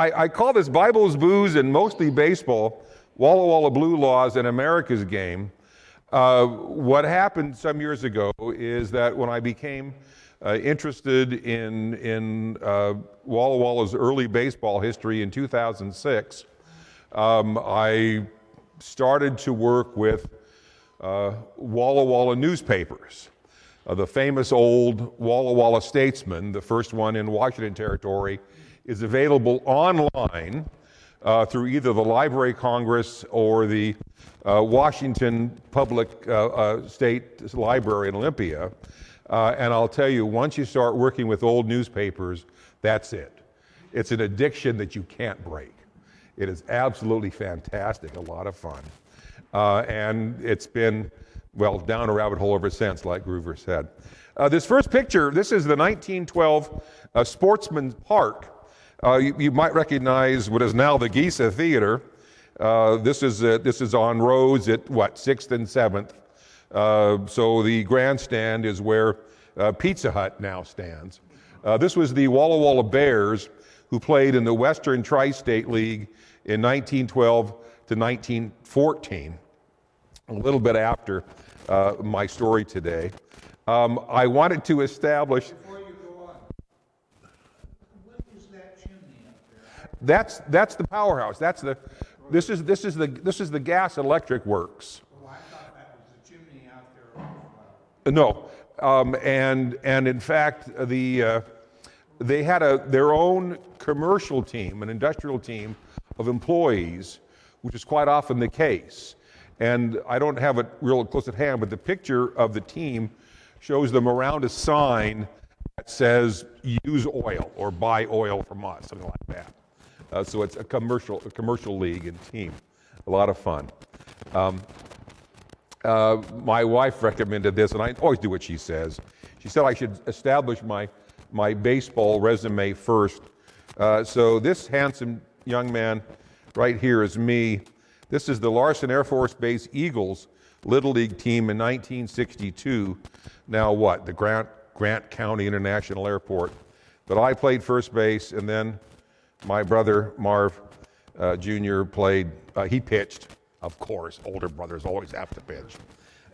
I call this Bibles, Booze, and Mostly Baseball, Walla Walla Blue Laws and America's Game. What happened some years ago is that when I became interested in Walla Walla's early baseball history in 2006, I started to work with Walla Walla newspapers. The famous old Walla Walla Statesman, the first one in Washington Territory, is available online through either the Library of Congress or the Washington Public State Library in Olympia. And I'll tell you, once you start working with old newspapers, that's it. It's an addiction that you can't break. It is absolutely fantastic, a lot of fun. And it's been, well, down a rabbit hole ever since, like Groover said. This first picture, this is the 1912 Sportsman Park. You might recognize what is now the Giza Theater. This is on Rhodes at, 6th and 7th. So the grandstand is where Pizza Hut now stands. This was the Walla Walla Bears, who played in the Western Tri-State League in 1912 to 1914, a little bit after my story today. I wanted to establish... That's the powerhouse. This is the gas electric works. Well, I thought that was the chimney out there. No, and in fact, they had their own commercial team, an industrial team of employees, which is quite often the case. And I don't have it real close at hand, but the picture of the team shows them around a sign that says "Use oil" or "Buy oil from us," something like that. So it's a commercial league and team. A lot of fun. My wife recommended this, and I always do what she says. She said I should establish my baseball resume first. So this handsome young man right here is me. This is the Larson Air Force Base Eagles Little League team in 1962. Now what? The Grant County International Airport. But I played first base, and then my brother, Marv Jr., played, he pitched, of course. Older brothers always have to pitch.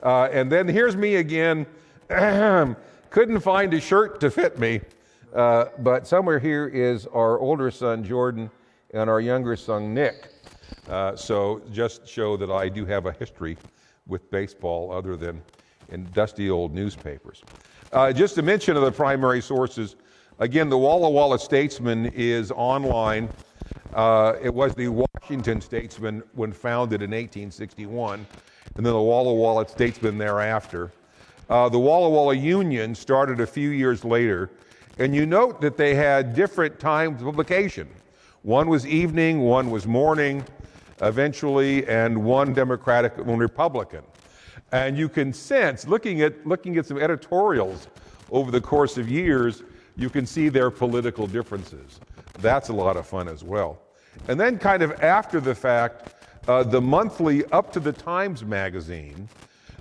And then here's me again. Couldn't find a shirt to fit me, but somewhere here is our older son, Jordan, and our younger son, Nick. So just show that I do have a history with baseball other than in dusty old newspapers. Just to mention of the primary sources, again, the Walla Walla Statesman is online. It was the Washington Statesman when founded in 1861, and then the Walla Walla Statesman thereafter. The Walla Walla Union started a few years later, and you note that they had different times of publication. One was evening, one was morning, eventually, and one Democratic, one Republican. And you can sense, looking at some editorials over the course of years, you can see their political differences. That's a lot of fun as well. And then kind of after the fact, the monthly Up to the Times magazine,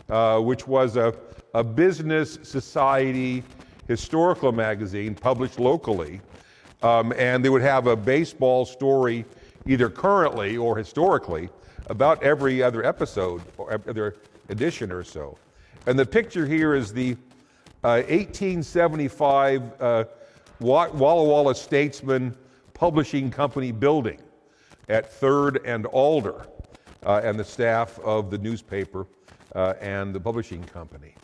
which was a business society historical magazine published locally, and they would have a baseball story either currently or historically about every other episode or other edition or so. And the picture here is the 1875 Walla Walla Statesman Publishing Company building at 3rd and Alder, and the staff of the newspaper and the publishing company.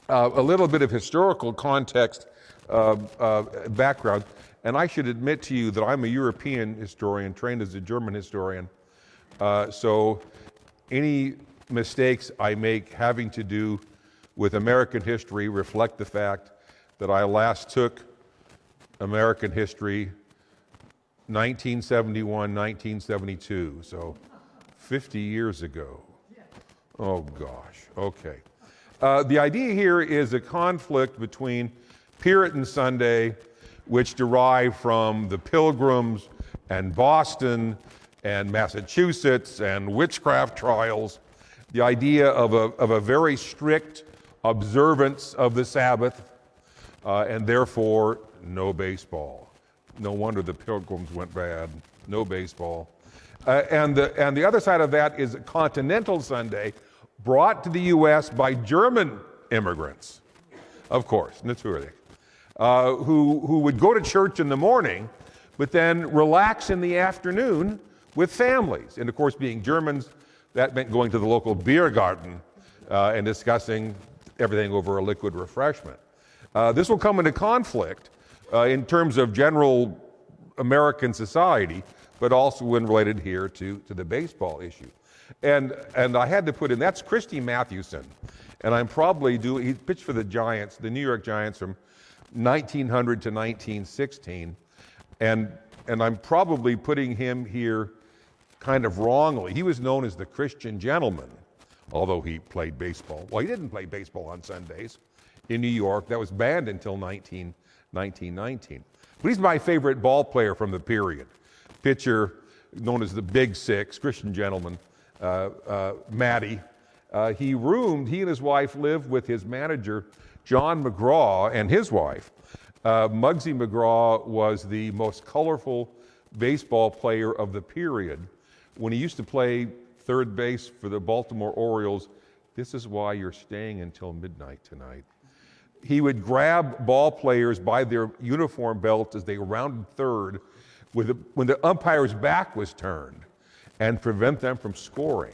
A little bit of historical context, background, and I should admit to you that I'm a European historian, trained as a German historian, so any mistakes I make having to do with American history reflect the fact that I last took American history 1971, 1972, so 50 years ago. Oh gosh, okay. The idea here is a conflict between Puritan Sunday, which derived from the Pilgrims and Boston and Massachusetts and witchcraft trials, the idea of a very strict observance of the Sabbath, and therefore no baseball. No wonder the Pilgrims went bad. No baseball. And the other side of that is Continental Sunday, brought to the U.S. by German immigrants, of course, naturally, who would go to church in the morning, but then relax in the afternoon with families. And of course, being Germans, that meant going to the local beer garden and discussing everything over a liquid refreshment. This will come into conflict in terms of general American society, but also when related here to the baseball issue. And I had to put in, that's Christy Mathewson. And I'm probably he pitched for the Giants, the New York Giants from 1900 to 1916. And I'm probably putting him here kind of wrongly. He was known as the Christian gentleman, although he played baseball. Well, he didn't play baseball on Sundays in New York. That was banned until 1919. But he's my favorite ball player from the period. Pitcher known as the Big Six, Christian gentleman, Matty. He and his wife lived with his manager, John McGraw, and his wife. Muggsy McGraw was the most colorful baseball player of the period. When he used to play third base for the Baltimore Orioles, this is why you're staying until midnight tonight. He would grab ball players by their uniform belts as they rounded third when the umpire's back was turned and prevent them from scoring.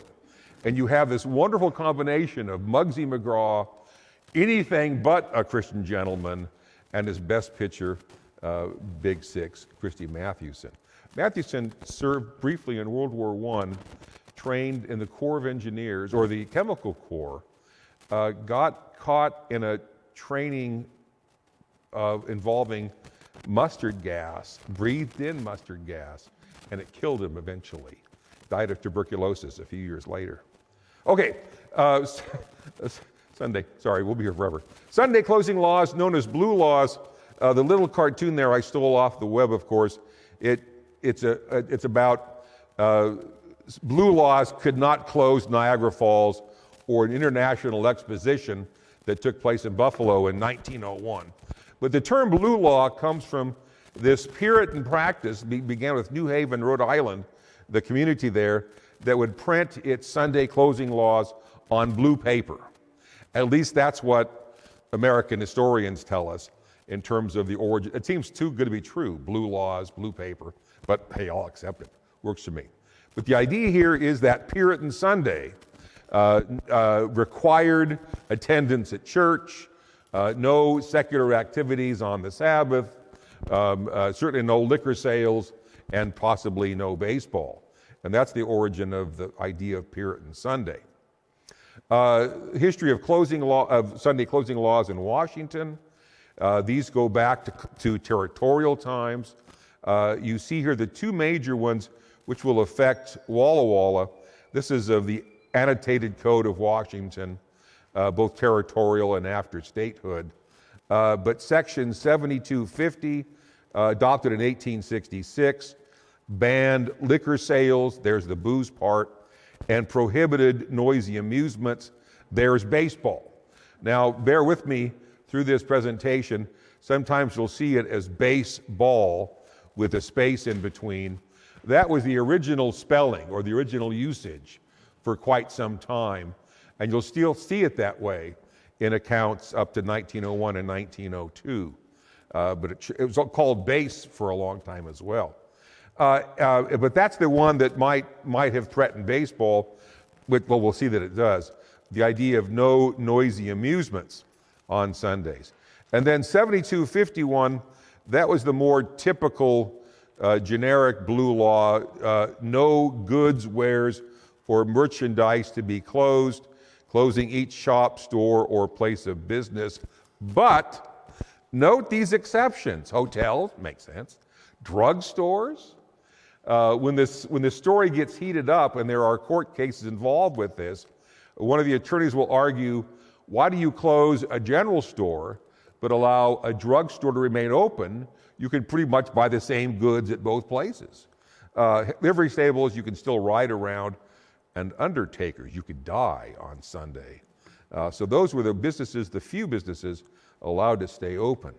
And you have this wonderful combination of Muggsy McGraw, anything but a Christian gentleman, and his best pitcher, Big Six, Christy Mathewson. Mathewson served briefly in World War I, trained in the Corps of Engineers, or the Chemical Corps, got caught in a training involving mustard gas, breathed in mustard gas, and it killed him eventually. Died of tuberculosis a few years later. Okay, Sunday, sorry, we'll be here forever. Sunday closing laws, known as blue laws. The little cartoon there I stole off the web, of course. It's about blue laws could not close Niagara Falls or an international exposition that took place in Buffalo in 1901. But the term blue law comes from this Puritan practice, began with New Haven, Rhode Island, the community there, that would print its Sunday closing laws on blue paper. At least that's what American historians tell us in terms of the origin. It seems too good to be true, blue laws, blue paper, but hey, I'll accept it. Works for me. But the idea here is that Puritan Sunday required attendance at church, no secular activities on the Sabbath, certainly no liquor sales, and possibly no baseball. And that's the origin of the idea of Puritan Sunday. History of Sunday closing laws in Washington. These go back to territorial times. You see here the two major ones which will affect Walla Walla. This is of the Annotated Code of Washington, both territorial and after statehood. But Section 7250, adopted in 1866, banned liquor sales, there's the booze part, and prohibited noisy amusements, there's baseball. Now, bear with me through this presentation. Sometimes you'll see it as baseball with a space in between. That was the original spelling or the original usage for quite some time, and you'll still see it that way in accounts up to 1901 and 1902. But it was called base for a long time as well. But that's the one that might have threatened baseball. Well, we'll see that it does. The idea of no noisy amusements on Sundays. And then 7251, that was the more typical generic blue law, no goods, wares, or merchandise to be closed, closing each shop, store, or place of business. But note these exceptions. Hotels, makes sense. Drugstores. When this story gets heated up, and there are court cases involved with this, one of the attorneys will argue, why do you close a general store but allow a drugstore to remain open? You can pretty much buy the same goods at both places. Livery stables, you can still ride around, and undertakers, you could die on Sunday. So those were the few businesses allowed to stay open.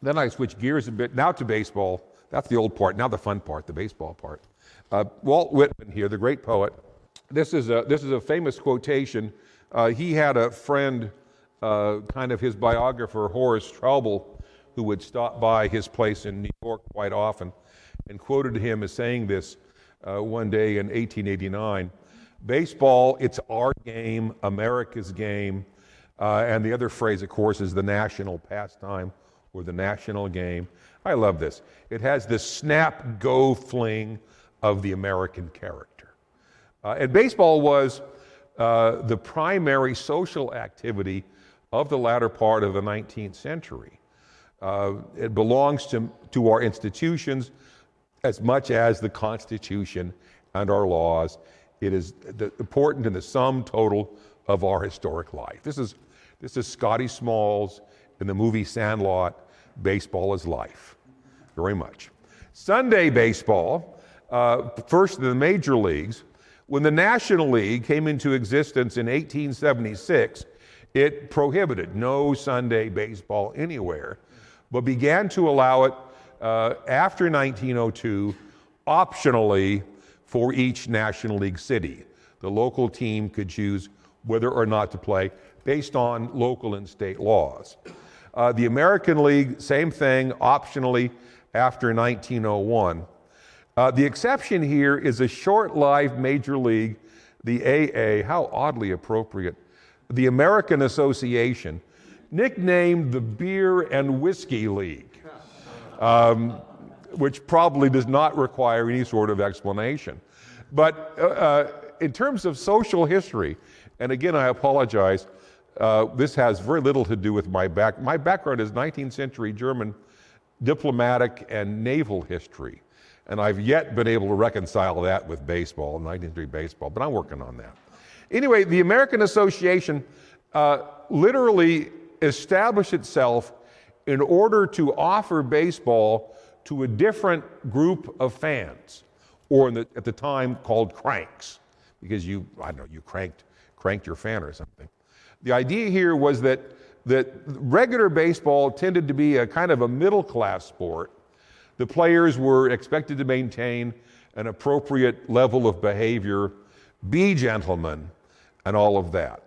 Then I switch gears a bit now to baseball. That's the old part. Now the fun part, the baseball part. Walt Whitman here, the great poet. This is a famous quotation. He had a friend, kind of his biographer, Horace Traubel, who would stop by his place in New York quite often, and quoted him as saying this one day in 1889. Baseball, it's our game, America's game. And the other phrase, of course, is the national pastime or the national game. I love this. It has this snap, go, fling of the American character. And baseball was the primary social activity of the latter part of the 19th century. It belongs to our institutions as much as the Constitution and our laws. It is important in the sum total of our historic life. This is Scotty Smalls in the movie Sandlot, Baseball is Life, very much. Sunday baseball, first in the major leagues. When the National League came into existence in 1876, it prohibited no Sunday baseball anywhere, but began to allow it after 1902, optionally for each National League city. The local team could choose whether or not to play based on local and state laws. The American League, same thing, optionally after 1901. The exception here is a short-lived major league, the AA, how oddly appropriate, the American Association, nicknamed the Beer and Whiskey League, which probably does not require any sort of explanation. But in terms of social history, and again, I apologize, this has very little to do with my background. My background is 19th century German diplomatic and naval history. And I've yet been able to reconcile that with baseball, 19th century baseball, but I'm working on that. Anyway, the American Association literally established itself in order to offer baseball to a different group of fans, or at the time called cranks, because you cranked your fan or something. The idea here was that regular baseball tended to be a kind of a middle-class sport. The players were expected to maintain an appropriate level of behavior, be gentlemen, and all of that.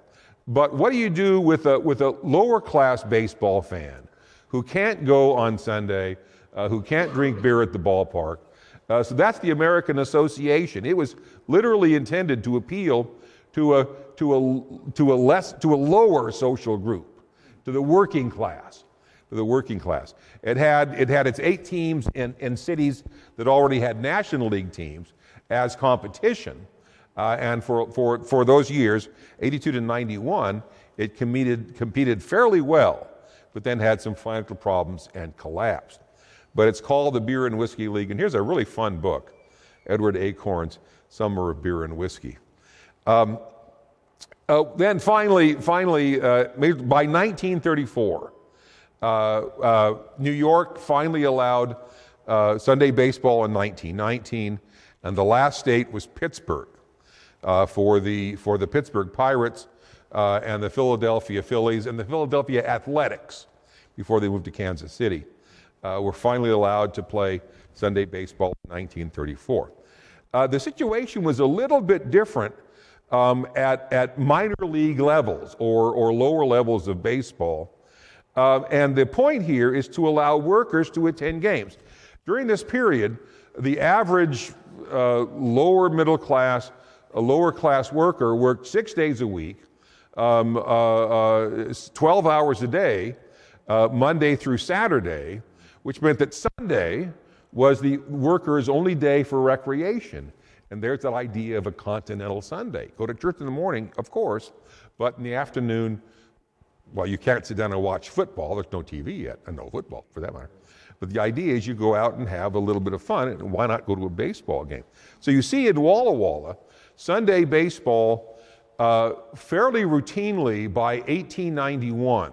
But what do you do with a lower-class baseball fan who can't go on Sunday, who can't drink beer at the ballpark? So that's the American Association. It was literally intended to appeal to a lower social group, to the working class. It had its 8 teams in cities that already had National League teams as competition, and for those years, 82 to 91, it competed fairly well, but then had some financial problems and collapsed. But it's called the Beer and Whiskey League, and here's a really fun book, Edward Acorn's Summer of Beer and Whiskey. Then finally, by 1934, New York finally allowed Sunday baseball in 1919, and the last state was Pittsburgh for the Pittsburgh Pirates and the Philadelphia Phillies and the Philadelphia Athletics before they moved to Kansas City. Were finally allowed to play Sunday baseball in 1934. The situation was a little bit different at minor league levels or lower levels of baseball. And the point here is to allow workers to attend games. During this period, the average lower class worker worked 6 days a week, 12 hours a day, Monday through Saturday, which meant that Sunday was the workers' only day for recreation. And there's that idea of a Continental Sunday. Go to church in the morning, of course, but in the afternoon, well, you can't sit down and watch football. There's no TV yet, and no football for that matter. But the idea is you go out and have a little bit of fun, and why not go to a baseball game? So you see in Walla Walla, Sunday baseball fairly routinely by 1891,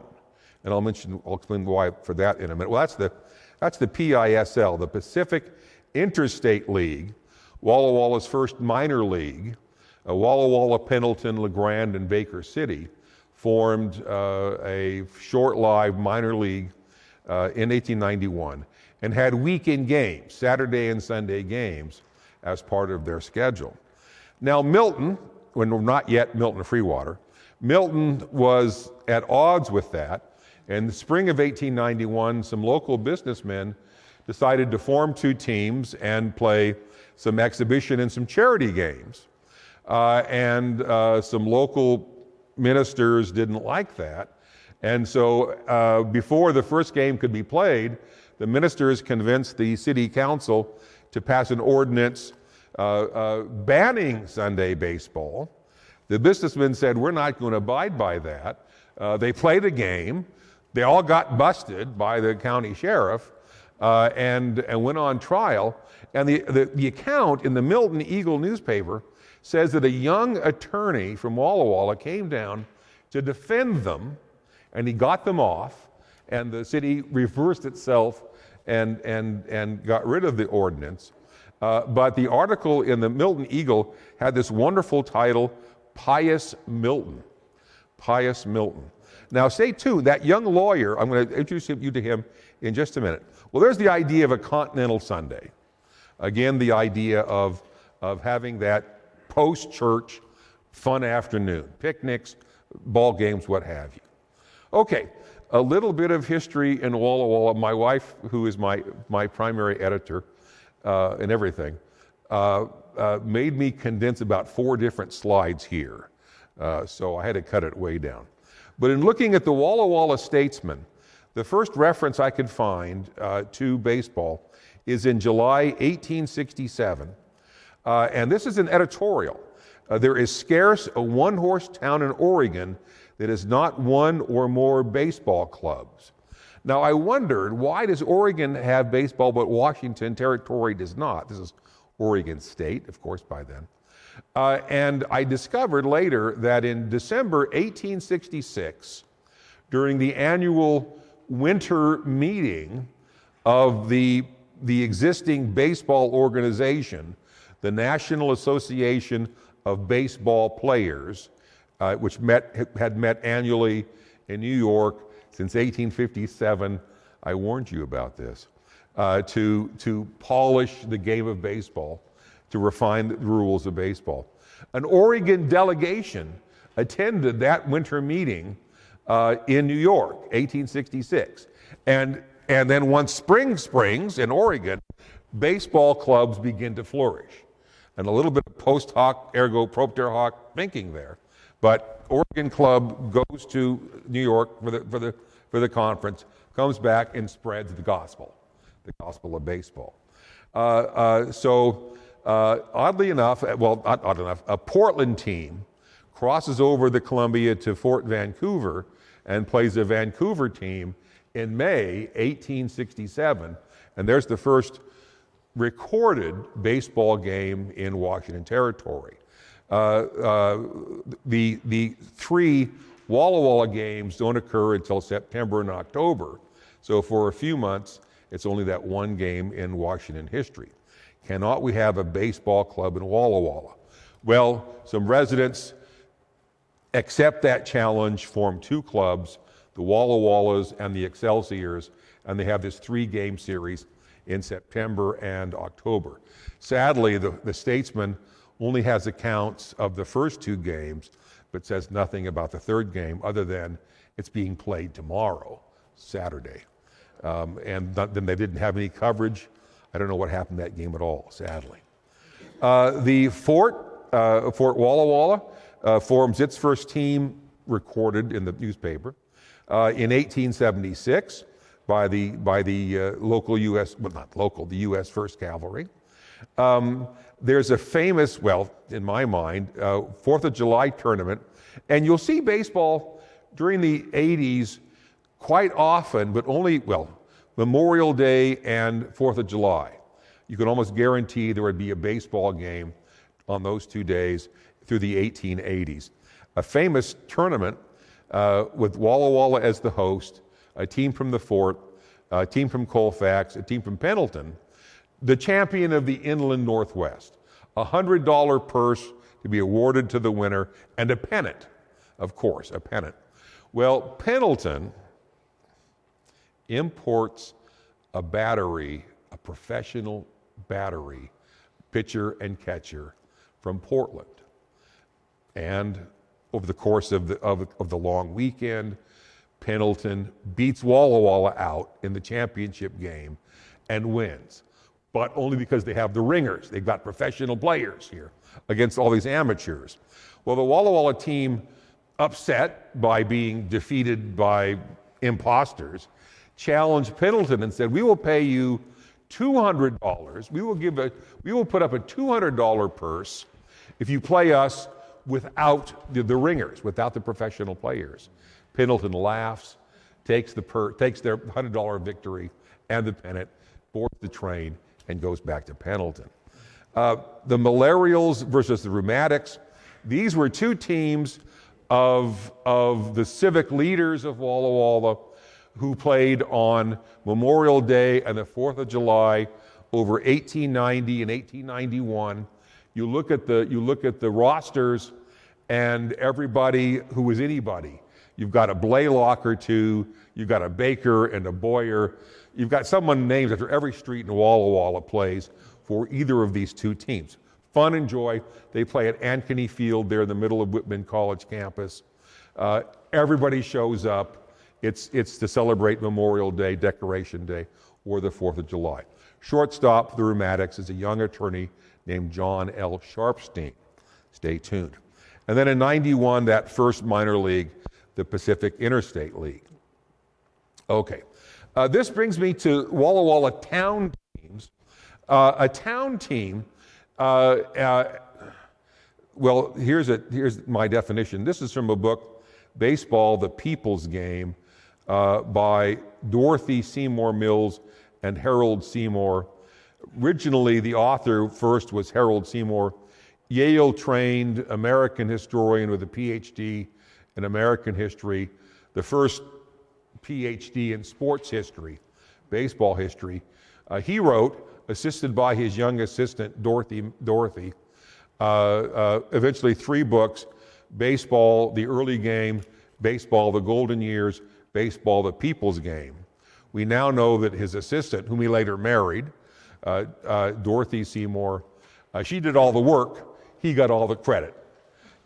and I'll explain why for that in a minute. Well, that's the PISL, the Pacific Interstate League, Walla Walla's first minor league. Walla Walla, Pendleton, LeGrand, and Baker City formed a short-lived minor league in 1891 and had weekend games, Saturday and Sunday games, as part of their schedule. Now Milton, when we're not yet Milton Freewater, Milton was at odds with that. In the spring of 1891, some local businessmen decided to form two teams and play some exhibition and some charity games. Some local ministers didn't like that. And so before the first game could be played, the ministers convinced the city council to pass an ordinance banning Sunday baseball. The businessmen said, we're not going to abide by that. They played a game. They all got busted by the county sheriff and went on trial. And the account in the Milton Eagle newspaper says that a young attorney from Walla Walla came down to defend them, and he got them off, and the city reversed itself and got rid of the ordinance. But the article in the Milton Eagle had this wonderful title, Pious Milton. Pious Milton. Now stay tuned, that young lawyer, I'm going to introduce you to him in just a minute. Well, there's the idea of a Continental Sunday. Again, the idea of having that post-church fun afternoon, picnics, ball games, what have you. Okay, a little bit of history in Walla Walla. My wife, who is my primary editor and everything, made me condense about 4 different slides here. So I had to cut it way down. But in looking at the Walla Walla Statesman, the first reference I could find to baseball is in July 1867. And this is an editorial. There is scarce a one-horse town in Oregon that has not one or more baseball clubs. Now I wondered, why does Oregon have baseball but Washington Territory does not? This is Oregon State, of course, by then. And I discovered later that in December 1866, during the annual winter meeting of the existing baseball organization, the National Association of Baseball Players, which had met annually in New York since 1857. I warned you about this, to polish the game of baseball, to refine the rules of baseball. An Oregon delegation attended that winter meeting in New York, 1866. And then once spring springs in Oregon, baseball clubs begin to flourish. And a little bit of post hoc, ergo propter hoc thinking there. But Oregon club goes to New York for the conference, comes back and spreads the gospel of baseball. Oddly enough, well, not odd enough, a Portland team crosses over the Columbia to Fort Vancouver and plays a Vancouver team in May 1867. And there's the first recorded baseball game in Washington Territory. The 3 Walla Walla games don't occur until September and October. So for a few months, it's only that one game in Washington history. Cannot we have a baseball club in Walla Walla? Well, some residents accept that challenge, form 2 clubs, the Walla Wallas and the Excelsiors, and they have this 3-game series in September and October. Sadly, the Statesman only has accounts of the first 2 games, but says nothing about the 3rd game other than it's being played tomorrow, Saturday. Then they didn't have any coverage. I don't know what happened to that game at all, sadly. The Fort Walla Walla forms its first team, recorded in the newspaper, in 1876 by the local U.S., well, not local, the U.S. 1st Cavalry. There's a famous, well, in my mind, 4th of July tournament, and you'll see baseball during the 80s quite often, but only, well, Memorial Day and 4th of July. You can almost guarantee there would be a baseball game on those 2 days through the 1880s. A famous tournament with Walla Walla as the host, a team from the Fort, a team from Colfax, a team from Pendleton, the champion of the Inland Northwest, a $100 purse to be awarded to the winner, and a pennant, of course, a pennant. Well, Pendleton imports a battery, a professional battery, pitcher and catcher from Portland. And over the course of the long weekend, Pendleton beats Walla Walla out in the championship game and wins. But only because they have the ringers. They've got professional players here against all these amateurs. Well, the Walla Walla team, upset by being defeated by imposters, challenged Pendleton and said, "We will pay you $200. We will put up a $200 purse if you play us without the ringers, without the professional players." Pendleton laughs, takes their $100 victory and the pennant, boards the train, and goes back to Pendleton. The Malarials versus the Rheumatics. These were two teams of the civic leaders of Walla Walla who played on Memorial Day and the 4th of July over 1890 and 1891. You look at the rosters, and everybody who was anybody. You've got a Blaylock or two, you've got a Baker and a Boyer, you've got someone named after every street in Walla Walla plays for either of these two teams. Fun and joy. They play at Ankeny Field there in the middle of Whitman College campus. Everybody shows up. It's to celebrate Memorial Day, Decoration Day, or the 4th of July. Shortstop, the Rheumatics, is a young attorney named John L. Sharpstein. Stay tuned. And then in '91, that first minor league, the Pacific Interstate League. Okay. This brings me to Walla Walla town teams. A town team, well, here's my definition. This is from a book, Baseball, the People's Game, by Dorothy Seymour Mills and Harold Seymour. Originally, the author first was Harold Seymour, Yale-trained American historian with a PhD in American history, the first PhD in sports history, baseball history. He wrote, assisted by his young assistant, Dorothy, eventually 3 books: Baseball, the Early Game, Baseball, the Golden Years, Baseball, the People's Game. We now know that his assistant, whom he later married, Dorothy Seymour, she did all the work, he got all the credit.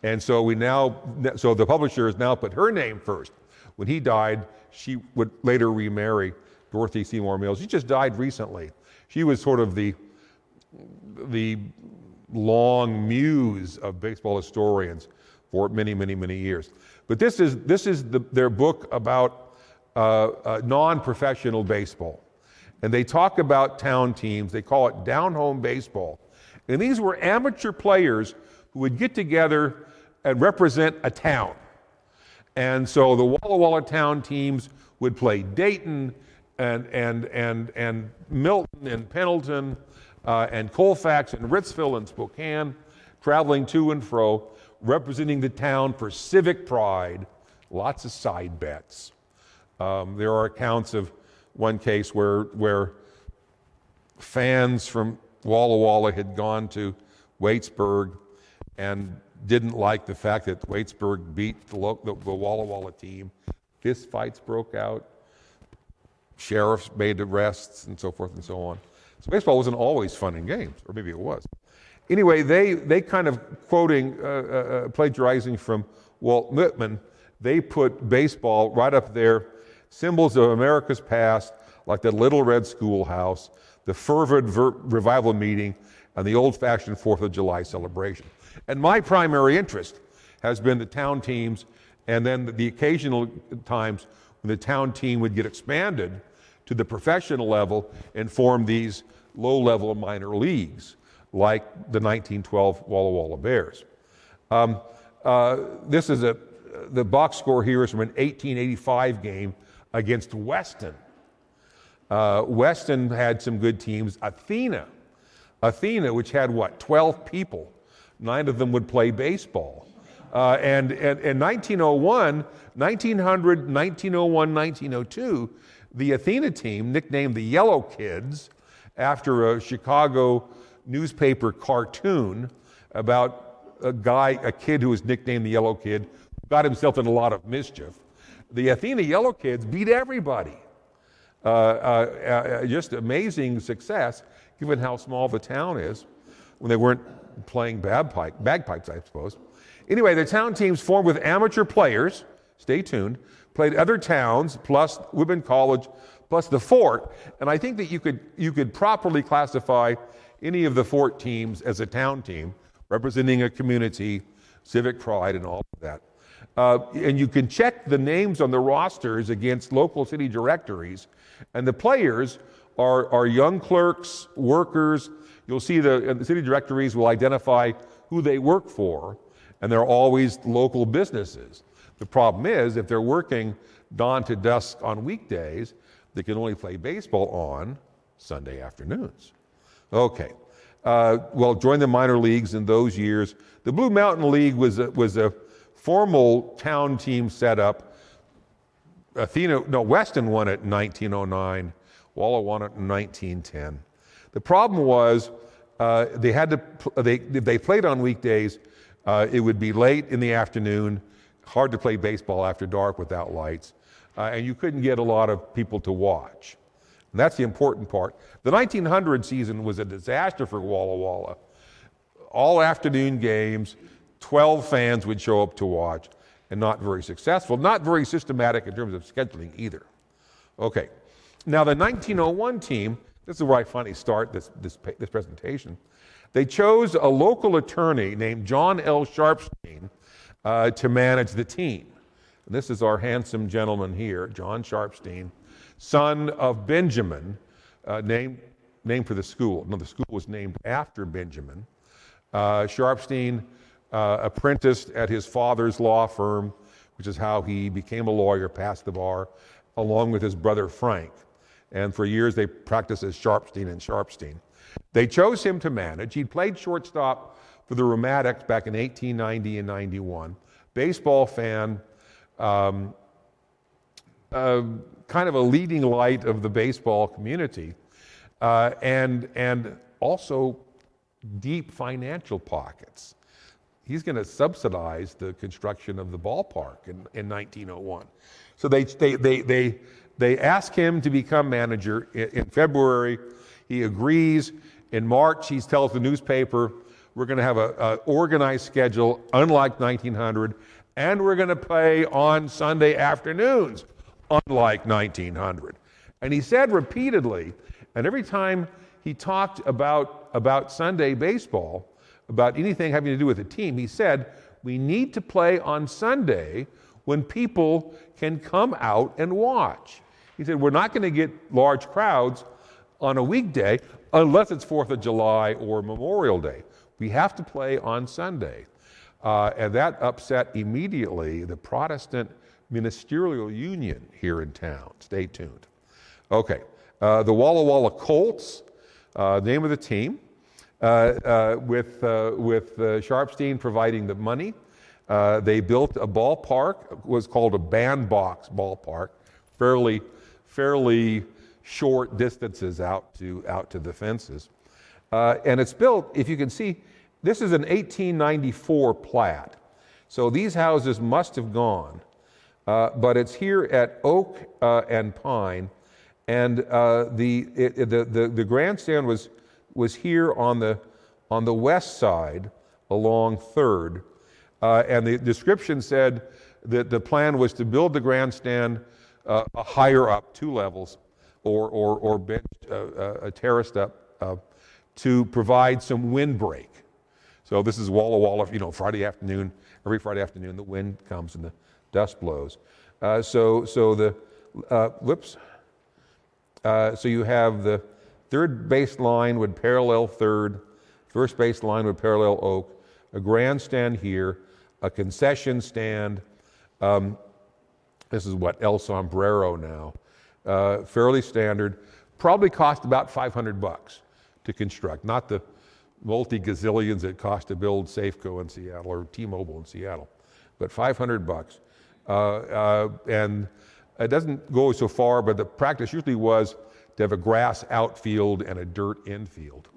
And so the publisher has now put her name first. When he died, she would later remarry Dorothy Seymour Mills. She just died recently. She was sort of the long muse of baseball historians for many, many, many years. But this is their book about non-professional baseball. And they talk about town teams. They call it down-home baseball. And these were amateur players who would get together and represent a town. And so the Walla Walla town teams would play Dayton and Milton and Pendleton and Colfax and Ritzville and Spokane, traveling to and fro, representing the town for civic pride, lots of side bets. There are accounts of one case where fans from Walla Walla had gone to Waitsburg and didn't like the fact that Waitsburg beat the Walla Walla team. Fist fights broke out. Sheriffs made arrests and so forth and so on. So baseball wasn't always fun and games, or maybe it was. Anyway, they kind of quoting, plagiarizing from Walt Whitman, they put baseball right up there, symbols of America's past, like the Little Red Schoolhouse, the fervid revival meeting, and the old-fashioned 4th of July celebration. And my primary interest has been the town teams, and then the occasional times when the town team would get expanded to the professional level and form these low-level minor leagues, like the 1912 Walla Walla Bears. This is the box score here is from an 1885 game against Weston. Weston had some good teams. Athena, which had 12 people. 9 of them would play baseball. And in 1901, 1900, 1901, 1902, the Athena team, nicknamed the Yellow Kids, after a Chicago newspaper cartoon about a kid who was nicknamed the Yellow Kid, got himself in a lot of mischief. The Athena Yellow Kids beat everybody. Just amazing success, given how small the town is, when they weren't playing bagpipes, I suppose. Anyway, the town teams formed with amateur players, stay tuned, played other towns, plus Woodman College, plus the fort. And I think that you could properly classify any of the fort teams as a town team, representing a community, civic pride, and all of that. And you can check the names on the rosters against local city directories. And the players are young clerks, workers. You'll see the city directories will identify who they work for, and they're always local businesses. The problem is, if they're working dawn to dusk on weekdays, they can only play baseball on Sunday afternoons. Okay. Well, joined the minor leagues in those years. The Blue Mountain League was a formal town team setup. Weston won it in 1909. Walla won it in 1910. The problem was if they played on weekdays, it would be late in the afternoon, hard to play baseball after dark without lights, and you couldn't get a lot of people to watch. And that's the important part. The 1900 season was a disaster for Walla Walla. All afternoon games, 12 fans would show up to watch, and not very successful, not very systematic in terms of scheduling either. Okay, now the 1901 team, this is where I finally start this presentation. They chose a local attorney named John L. Sharpstein to manage the team. And this is our handsome gentleman here, John Sharpstein, son of Benjamin, named for the school. No, the school was named after Benjamin. Sharpstein apprenticed at his father's law firm, which is how he became a lawyer, passed the bar, along with his brother Frank. And for years they practiced as Sharpstein and Sharpstein. They chose him to manage. He played shortstop for the Rheumatics back in 1890 and 91. Baseball fan, kind of a leading light of the baseball community, and also deep financial pockets. He's going to subsidize the construction of the ballpark in 1901. So they ask him to become manager in February. He agrees. In March, he tells the newspaper, we're going to have an organized schedule, unlike 1900, and we're going to play on Sunday afternoons, unlike 1900. And he said repeatedly, and every time he talked about Sunday baseball, about anything having to do with the team, he said, we need to play on Sunday when people can come out and watch. He said, we're not going to get large crowds on a weekday unless it's 4th of July or Memorial Day. We have to play on Sunday. And that upset immediately the Protestant Ministerial Union here in town. Stay tuned. Okay, the Walla Walla Colts, name of the team, with Sharpstein providing the money. They built a ballpark, was called a bandbox ballpark, fairly short distances out to the fences. And it's built, if you can see, this is an 1894 plat. So these houses must have but it's here at Oak and Pine, and the grandstand was here on the west side along 3rd, and the description said that the plan was to build the grandstand higher up, 2 levels, or terraced up to provide some windbreak. So this is Walla Walla, Friday afternoon. Every Friday afternoon, the wind comes and the dust blows. So you have the third base line would parallel 3rd, first base line would parallel Oak, a grandstand here, a concession stand. This is what El Sombrero now. Fairly standard. Probably cost about $500 to construct, not the multi-gazillions it cost to build Safeco in Seattle or T-Mobile in Seattle, but $500. And it doesn't go so far, but the practice usually was to have a grass outfield and a dirt infield.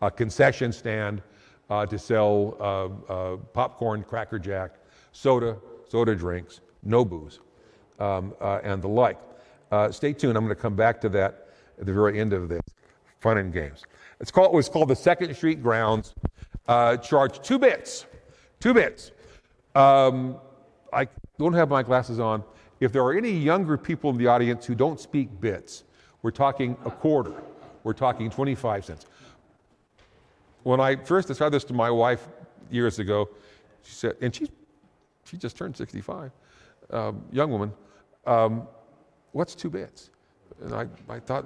A concession stand to sell popcorn, Cracker Jack, soda drinks, no booze, and the like. Stay tuned. I'm going to come back to that at the very end of this. Fun and games. It was called the Second Street Grounds. Charged 2 bits. 2 bits. I don't have my glasses on. If there are any younger people in the audience who don't speak bits, we're talking a quarter. We're talking 25 cents. When I first described this to my wife years ago, she said, and she just turned 65, young woman, what's 2 bits? And I thought,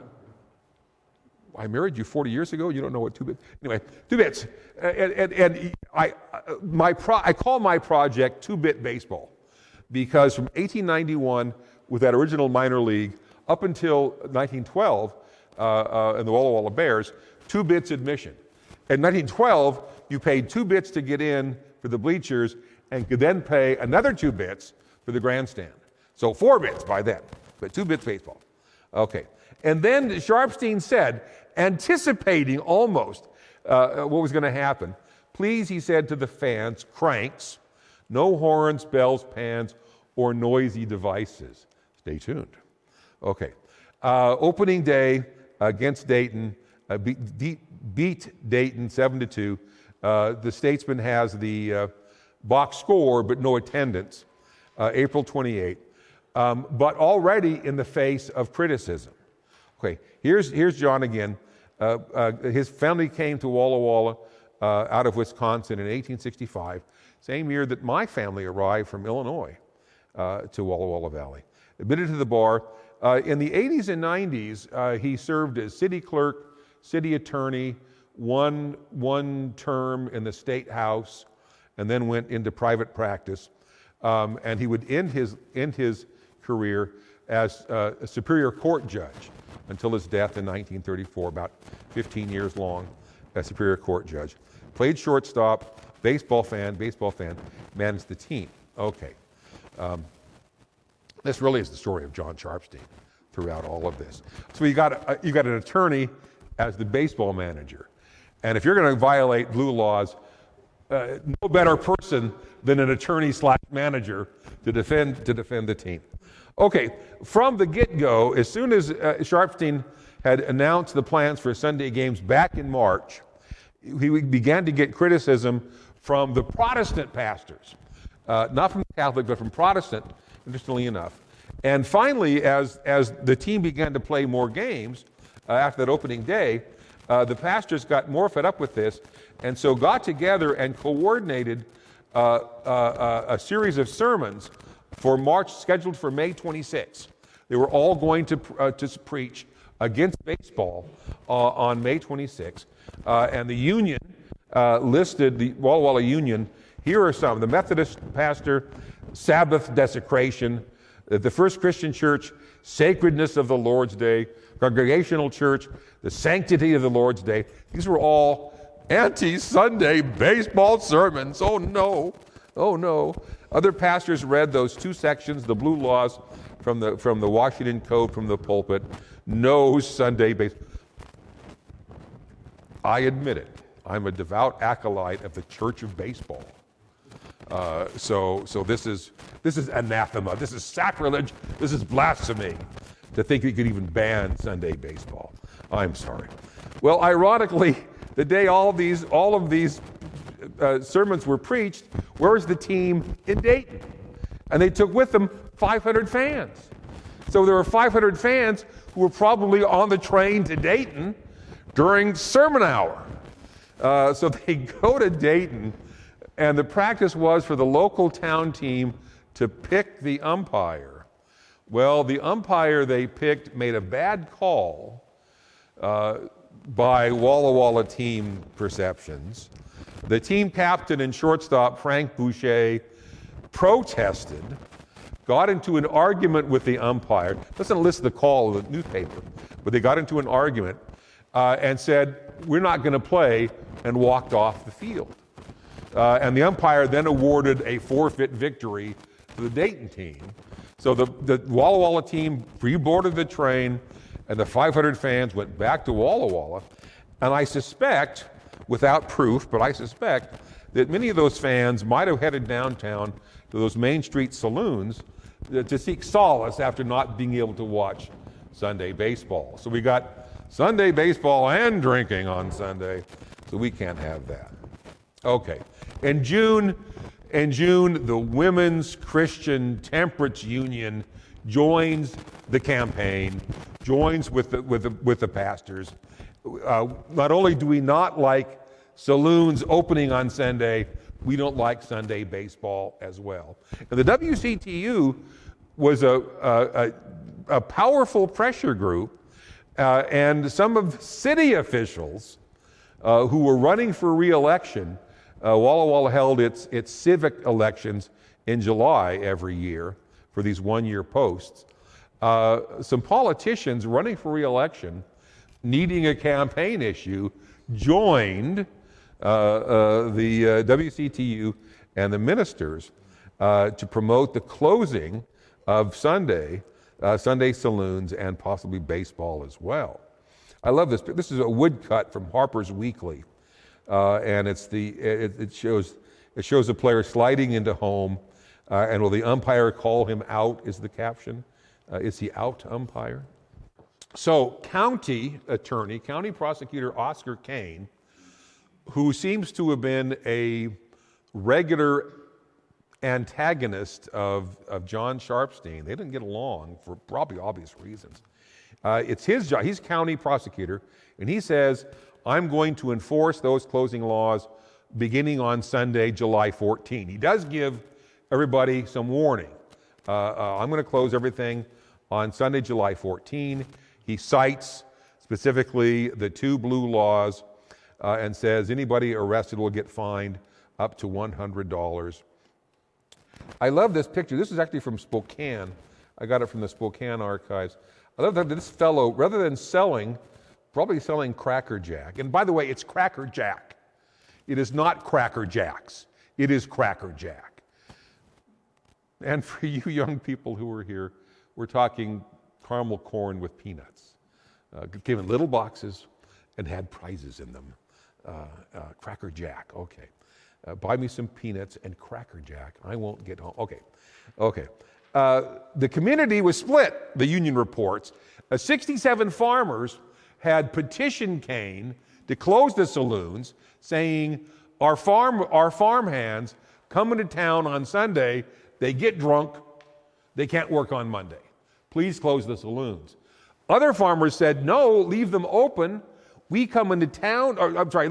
I married you 40 years ago, you don't know what 2 bits? Anyway, 2 bits. And I call my project 2-Bit Baseball, because from 1891, with that original minor league, up until 1912, in the Walla Walla Bears, 2 bits admission. In 1912, you paid 2 bits to get in for the bleachers, and could then pay another 2 bits for the grandstand. So 4 bits by then, but 2 bits baseball. Okay. And then Sharpstein said, anticipating almost what was going to happen, please, he said to the fans, cranks, no horns, bells, pans, or noisy devices. Stay tuned. Okay. Opening day against Dayton, beat Dayton 7-2. The Statesman has the box score, but no attendance, April 28. But already in the face of criticism. Okay, here's John again. His family came to Walla Walla out of Wisconsin in 1865, same year that my family arrived from Illinois to Walla Walla Valley. Admitted to the bar. In the 80s and 90s, he served as city clerk, city attorney, one term in the state house, and then went into private practice. And he would end his career as a Superior Court judge until his death in 1934, about 15 years long as Superior Court judge. Played shortstop, baseball fan, managed the team. Okay. This really is the story of John Sharpstein throughout all of this. So you got an attorney as the baseball manager. And if you're going to violate blue laws, no better person than an attorney/manager to defend the team. Okay, from the get-go, as soon as Sharpstein had announced the plans for Sunday games back in March, he began to get criticism from the Protestant pastors, not from the Catholic, but from Protestant, interestingly enough. And finally, as the team began to play more games after that opening day, the pastors got more fed up with this, and so got together and coordinated a series of sermons for March, scheduled for May 26. They were all going to preach against baseball on May 26. And the Union listed, the Walla Walla Union, here are some. The Methodist pastor, Sabbath desecration. The First Christian Church, sacredness of the Lord's Day. Congregational Church, the sanctity of the Lord's Day. These were all anti-Sunday baseball sermons. Oh no, oh no. Other pastors read those 2 sections, the blue laws from the Washington Code, from the pulpit. No Sunday baseball. I admit it. I'm a devout acolyte of the Church of Baseball. So this is anathema. This is sacrilege. This is blasphemy to think you could even ban Sunday baseball. I'm sorry. Well, ironically, the day all of these sermons were preached, where's the team in Dayton? And they took with them 500 fans. So there were 500 fans who were probably on the train to Dayton during sermon hour. So they go to Dayton, and the practice was for the local town team to pick the umpire. Well, the umpire they picked made a bad call by Walla Walla team perceptions. The team captain and shortstop, Frank Boucher, protested, got into an argument with the umpire. Doesn't list the call of the newspaper, but they got into an argument and said, we're not going to play, and walked off the field. And the umpire then awarded a forfeit victory to the Dayton team. So the Walla Walla team reboarded the train, and the 500 fans went back to Walla Walla. And I suspect, without proof, but I suspect that many of those fans might have headed downtown to those Main Street saloons to seek solace after not being able to watch Sunday baseball. So we got Sunday baseball and drinking on Sunday, so we can't have that. Okay, in June, the Women's Christian Temperance Union joins the campaign, joins with the pastors. Not only do we not like saloons opening on Sunday, we don't like Sunday baseball as well. And the WCTU was a powerful pressure group, and some of city officials who were running for re-election. Walla Walla held its civic elections in July every year for these one-year posts. Some politicians running for re-election, needing a campaign issue, joined the WCTU and the ministers to promote the closing of Sunday saloons and possibly baseball as well. I love this. This is a woodcut from Harper's Weekly, and it shows a player sliding into home, and will the umpire call him out? Is the caption? Is he out, umpire? So, county prosecutor Oscar Kane, who seems to have been a regular antagonist of John Sharpstein. They didn't get along for probably obvious reasons. It's his job. He's county prosecutor, and he says, I'm going to enforce those closing laws beginning on Sunday, July 14. He does give everybody some warning. I'm going to close everything on Sunday, July 14. He cites specifically the two blue laws and says anybody arrested will get fined up to $100. I love this picture. This is actually from Spokane. I got it from the Spokane archives. I love that this fellow, rather than probably selling Cracker Jack. And by the way, it's Cracker Jack. It is not Cracker Jacks. It is Cracker Jack. And for you young people who are here, we're talking caramel corn with peanuts. Came in little boxes and had prizes in them. Cracker Jack, okay. Buy me some peanuts and Cracker Jack. I won't get home. Okay. The community was split, the union reports. 67 farmers had petitioned Kane to close the saloons, saying, our farm hands come into town on Sunday, they get drunk, they can't work on Monday. Please close the saloons. Other farmers said, no, leave them open. We come into town,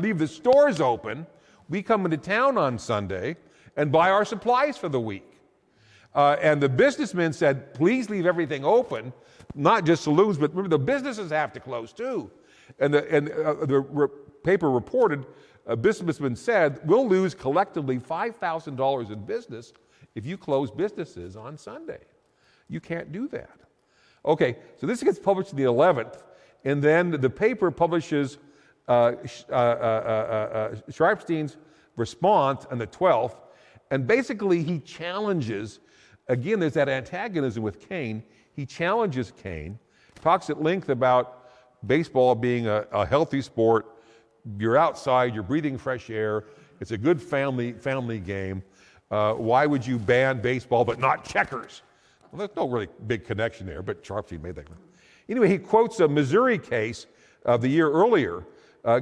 leave the stores open. We come into town on Sunday and buy our supplies for the week. And the businessmen said, please leave everything open, not just saloons, but remember the businesses have to close too. And the paper reported, a businessman said, we'll lose collectively $5,000 in business if you close businesses on Sunday. You can't do that. Okay, so this gets published on the 11th, and then the paper publishes Sharpstein's response on the 12th, and basically he challenges, again, there's that antagonism with Kane. He challenges Kane, talks at length about baseball being a healthy sport. You're outside, you're breathing fresh air. It's a good family game. Why would you ban baseball but not checkers? Well, there's no really big connection there, but Sharpstein made that. Anyway, he quotes a Missouri case of the year earlier.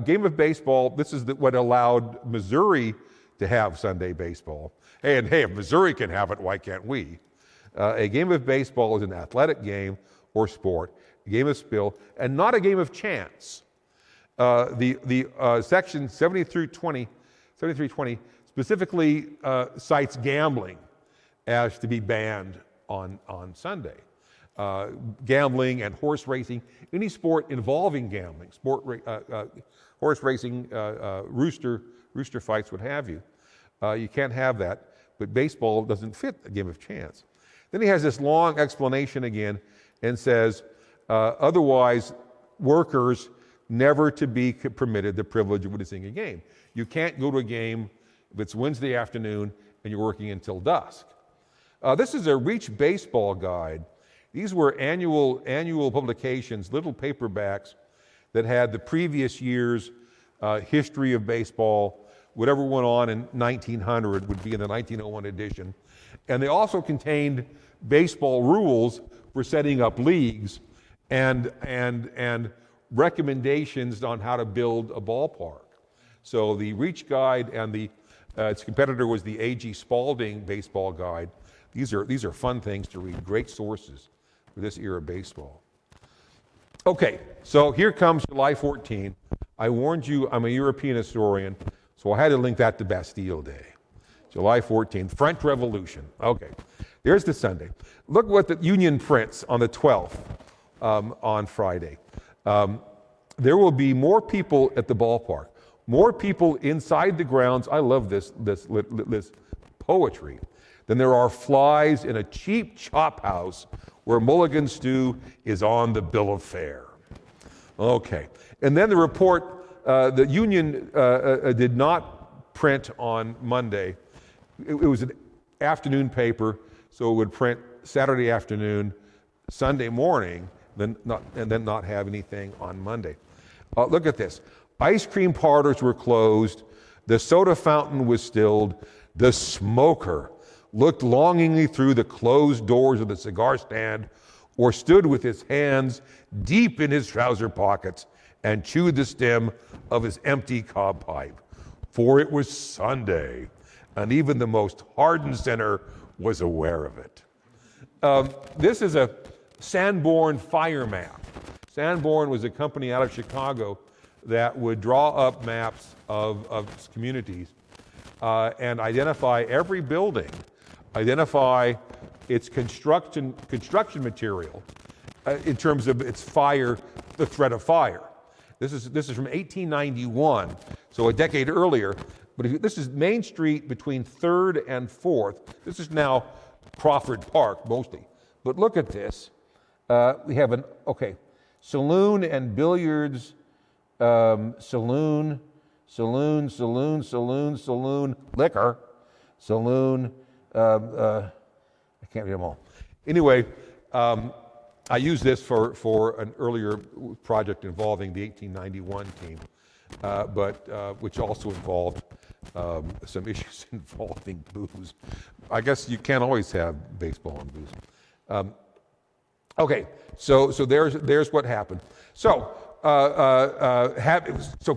Game of baseball, this is what allowed Missouri to have Sunday baseball. Hey, if Missouri can have it, why can't we? A game of baseball is an athletic game or sport, a game of skill, and not a game of chance. The section 7320 specifically cites gambling as to be banned on Sunday. Gambling and horse racing, any sport involving gambling, horse racing, rooster fights, what have you. You can't have that, but baseball doesn't fit a game of chance. Then he has this long explanation again and says, otherwise, workers never to be permitted the privilege of witnessing a game. You can't go to a game if it's Wednesday afternoon and you're working until dusk. This is a Reach Baseball Guide. These were annual publications, little paperbacks that had the previous year's history of baseball, whatever went on in 1900 would be in the 1901 edition. And they also contained baseball rules for setting up leagues and recommendations on how to build a ballpark. So the Reach Guide and its competitor was the A.G. Spalding Baseball Guide. These are fun things to read, great sources for this era of baseball. Okay, so here comes July 14. I warned you I'm a European historian, so I had to link that to Bastille Day. July 14th, French Revolution. Okay, there's the Sunday. Look what the Union prints on the 12th on Friday. There will be more people at the ballpark, more people inside the grounds. I love this poetry. Than there are flies in a cheap chop house where mulligan stew is on the bill of fare. Okay, and then the report, the Union did not print on Monday. It was an afternoon paper, so it would print Saturday afternoon, Sunday morning, and then not have anything on Monday. Look at this. Ice cream parlors were closed. The soda fountain was stilled. The smoker looked longingly through the closed doors of the cigar stand or stood with his hands deep in his trouser pockets and chewed the stem of his empty cob pipe. For it was Sunday, and even the most hardened sinner was aware of it. This is a Sanborn Fire Map. Sanborn was a company out of Chicago that would draw up maps of communities and identify every building, identify its construction material in terms of its fire, the threat of fire. This is from 1891, so a decade earlier. But this is Main Street between 3rd and 4th. This is now Crawford Park mostly. But look at this. We have saloon and billiards, saloon, liquor, saloon, I can't read them all. Anyway, I used this for an earlier project involving the 1891 team, which also involved some issues involving booze. I guess you can't always have baseball and booze. Okay, so there's what happened. So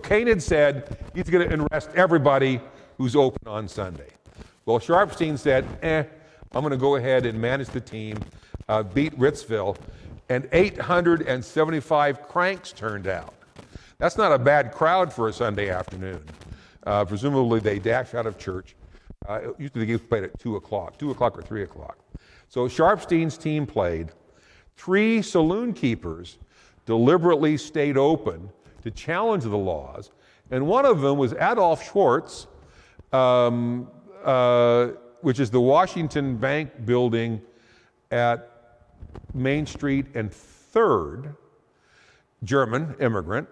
Kane had said he's going to arrest everybody who's open on Sunday. Well, Sharpstein said, I'm going to go ahead and manage the team, beat Ritzville, and 875 cranks turned out. That's not a bad crowd for a Sunday afternoon. Presumably they dash out of church. Usually the games played at 2 o'clock or 3 o'clock. So Sharpstein's team played. 3 saloon keepers deliberately stayed open to challenge the laws, and one of them was Adolf Schwartz, which is the Washington Bank building at Main Street and 3rd, German immigrant,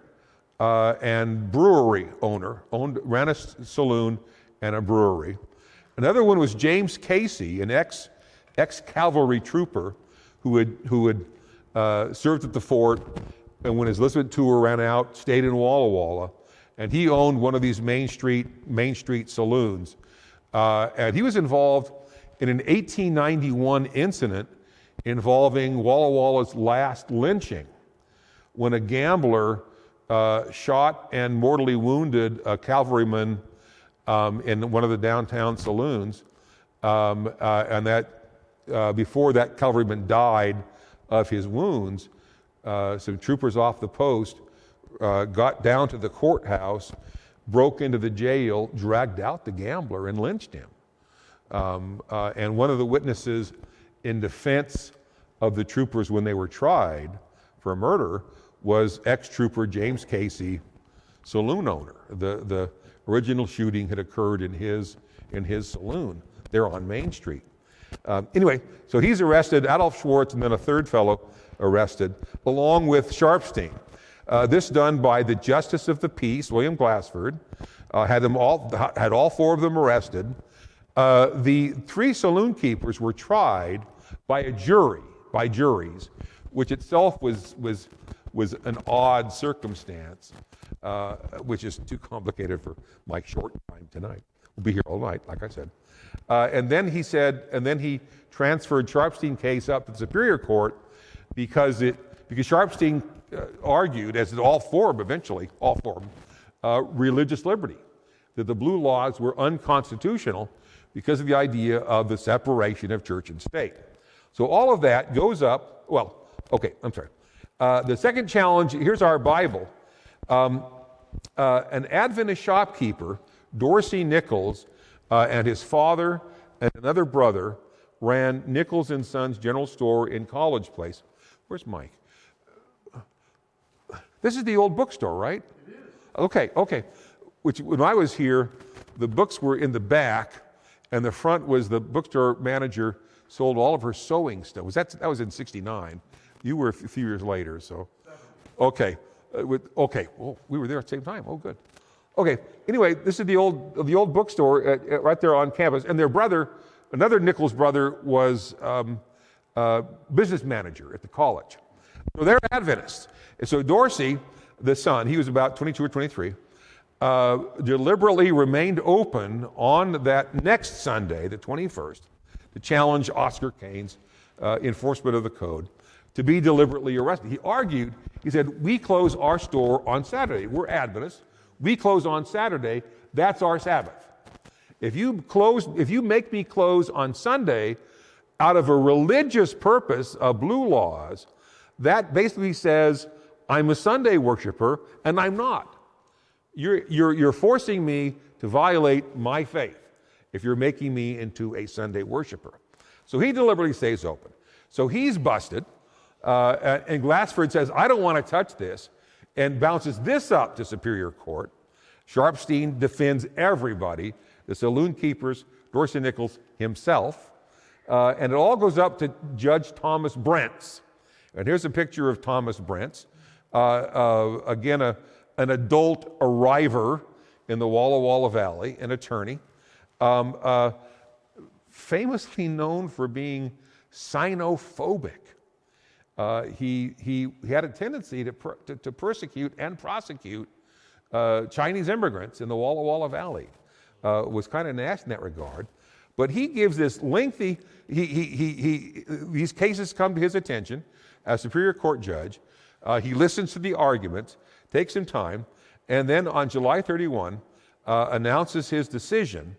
and brewery owner, ran a saloon and a brewery. Another one was James Casey, an ex-cavalry trooper who had served at the fort, and when his enlistment tour ran out, stayed in Walla Walla, and he owned one of these Main Street saloons. And he was involved in an 1891 incident involving Walla Walla's last lynching, when a gambler shot and mortally wounded a cavalryman in one of the downtown saloons, and that before that cavalryman died of his wounds, some troopers off the post got down to the courthouse, broke into the jail, dragged out the gambler, and lynched him. And one of the witnesses in defense of the troopers when they were tried for murder was ex-trooper James Casey, saloon owner. The original shooting had occurred in his saloon there on Main Street. Anyway, so he's arrested, Adolf Schwartz, and then a third fellow arrested, along with Sharpstein. This done by the Justice of the Peace, William Glassford, had all 4 of them arrested. The 3 saloon keepers were tried by juries, which itself was an odd circumstance. which is too complicated for my short time tonight. We'll be here all night, like I said. And then he transferred Sharpstein's case up to the Superior Court because Sharpstein argued, as did all four of them, religious liberty, that the blue laws were unconstitutional because of the idea of the separation of church and state. So all of that goes up, the second challenge, here's our Bible. An Adventist shopkeeper, Dorsey Nichols, and his father and another brother ran Nichols and Sons General Store in College Place. Where's Mike? This is the old bookstore, right? It is. Okay. Which, when I was here, the books were in the back, and the front was the bookstore manager sold all of her sewing stuff. That was in '69. You were a few years later, so. Okay. Well, we were there at the same time. Oh, good. Okay. Anyway, this is the old bookstore right there on campus, and their brother, another Nichols brother, was business manager at the college. So they're Adventists. And so Dorsey, the son, he was about 22 or 23, deliberately remained open on that next Sunday, the 21st, to challenge Oscar Kane's enforcement of the code, to be deliberately arrested. He argued, he said, we close our store on Saturday. We're Adventists. We close on Saturday. That's our Sabbath. If you make me close on Sunday out of a religious purpose of blue laws, that basically says I'm a Sunday worshiper, and I'm not. You're forcing me to violate my faith if you're making me into a Sunday worshiper. So he deliberately stays open. So he's busted, and Glassford says, I don't want to touch this, and bounces this up to Superior Court. Sharpstein defends everybody, the saloonkeepers, Dorsey Nichols himself, and it all goes up to Judge Thomas Brentz. And here's a picture of Thomas Brentz, again, an adult arriver in the Walla Walla Valley, an attorney, famously known for being sinophobic. He had a tendency to persecute and prosecute Chinese immigrants in the Walla Walla Valley. Was kind of nasty in that regard. But he gives this lengthy, these cases come to his attention as Superior Court judge. He listens to the arguments, takes some time, and then on July 31, announces his decision,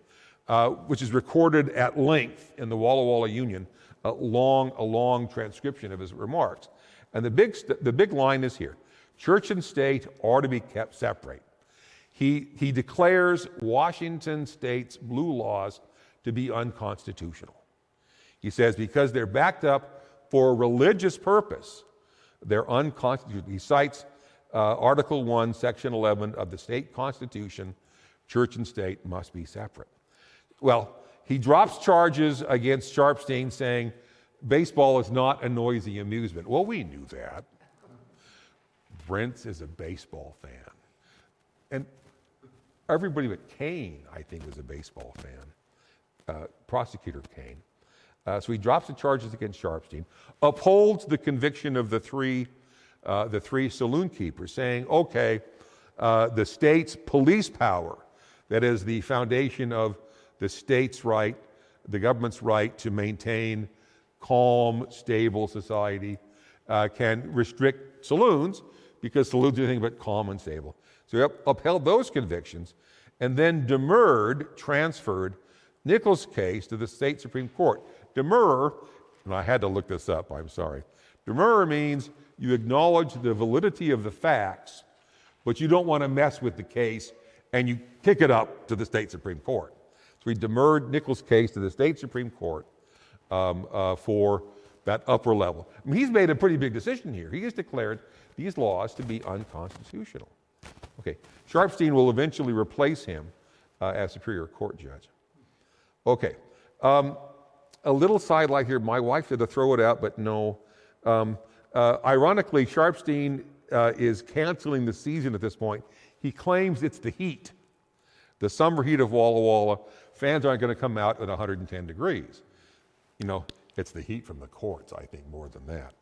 which is recorded at length in the Walla Walla Union, a long transcription of his remarks. And the big line is here. Church and state are to be kept separate. He declares Washington state's blue laws to be unconstitutional. He says because they're backed up for a religious purpose, they're unconstitutional. He cites Article 1, Section 11 of the state constitution, church and state must be separate. Well, he drops charges against Sharpstein saying baseball is not a noisy amusement. Well, we knew that. Brentz is a baseball fan. And everybody but Kane, I think, was a baseball fan. Prosecutor Kane. So he drops the charges against Sharpstein, upholds the conviction of the three saloonkeepers, saying, okay, the state's police power, that is the foundation of the state's right, the government's right to maintain calm, stable society, can restrict saloons because saloons do anything but calm and stable. So he upheld those convictions and then transferred Nichols' case to the state Supreme Court. Demurrer, and I had to look this up, I'm sorry. Demurrer means you acknowledge the validity of the facts, but you don't want to mess with the case, and you kick it up to the state Supreme Court. So he demurred Nichols' case to the state Supreme Court for that upper level. I mean, he's made a pretty big decision here. He has declared these laws to be unconstitutional. Okay, Sharpstein will eventually replace him as Superior Court judge. Okay, a little sidelight here. My wife had to throw it out, but no. Ironically, Sharpstein is canceling the season at this point. He claims it's the heat. The summer heat of Walla Walla, fans aren't going to come out at 110 degrees. You know, it's the heat from the courts, I think, more than that.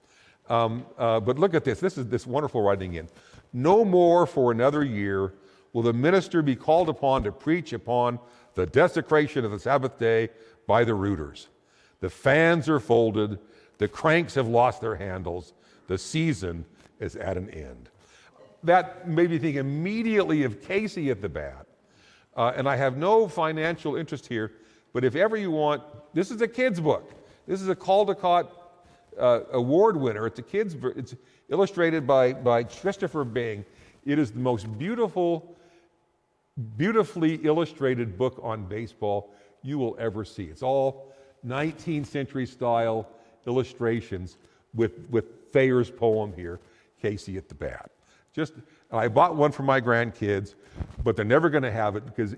But look at this. This is this wonderful writing in. No more for another year will the minister be called upon to preach upon the desecration of the Sabbath day by the rooters. The fans are folded. The cranks have lost their handles. The season is at an end. That made me think immediately of Casey at the bat. And I have no financial interest here, but if ever you want, this is a kid's book. This is a Caldecott award winner. It's a kid's book. It's illustrated by Christopher Bing. It is the most beautifully illustrated book on baseball you will ever see. It's all 19th century style illustrations with Thayer's poem here, Casey at the Bat. I bought one for my grandkids, but they're never going to have it because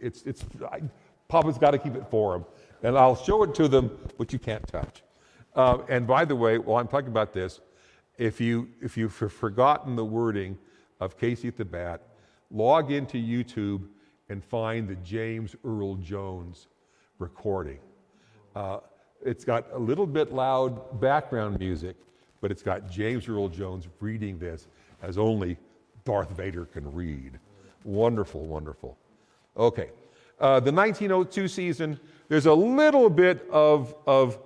Papa's got to keep it for them. And I'll show it to them, but you can't touch. And by the way, while I'm talking about this, if you've forgotten the wording of Casey at the Bat, log into YouTube and find the James Earl Jones recording. It's got a little bit loud background music, but it's got James Earl Jones reading this as only Darth Vader can read. Wonderful, wonderful. Okay, the 1902 season, there's a little bit of